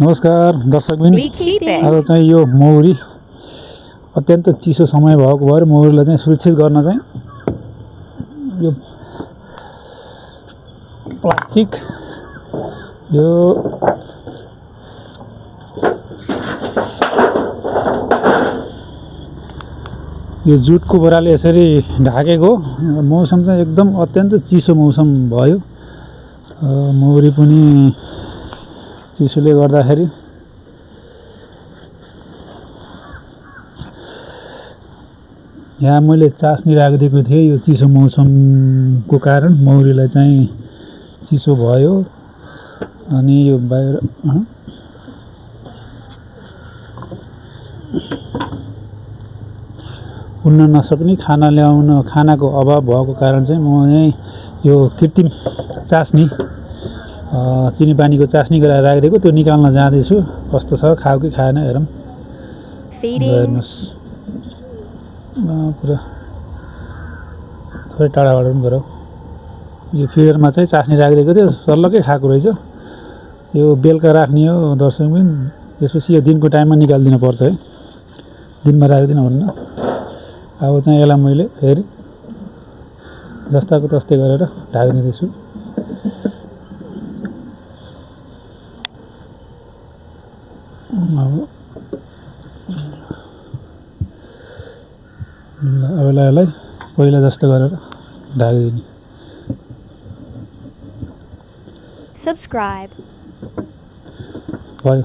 नमस्कार दर्शकबिन, आज चाहिँ यो मौरी अत्यन्त चिसो समय भएको भएर मौरीलाई चाहिँ सुरक्षित गर्न चाहिँ यो प्लास्टिक यो जुटको बोराले यसरी ढाकेको। मौसम चाहिँ एकदम अत्यन्त चिसो मौसम भयो। मौरी पनि चिसोले गर्दाखेरि यहाँ मैले चास्नी राखिदिएको थिएँ। यो चिसो मौसमको कारण मौरीलाई चाहिँ चिसो भयो अनि यो बाहिर उड्न नसक्ने, खानाको अभाव भएको कारण चाहिँ म चाहिँ यो कृत्रिम चास्नी चिनी पानीको चास्नी गराएर राखिदिएको, त्यो निकाल्न जाँदैछु। कस्तो छ, खाऊ कि खाएन हेरौँ। हेर्नुहोस्, पुरा थोरै टाढाबाट पनि गरौँ। यो फिडरमा चाहिँ चास्नी राखिदिएको थियो, सल्लकै खाएको रहेछ। यो बेलुका राख्ने हो दर्शकबिन, त्यसपछि यो दिनको टाइममा निकालिदिनु पर्छ है, दिनमा राख्दिनँ भन्न। अब चाहिँ यसलाई मैले फेरि जस्ताको तस्तै गरेर ढाकिदिँदैछु। अब यसलाई पहिला जस्तो गरेर ढाकिदिने। Subscribe. भयो।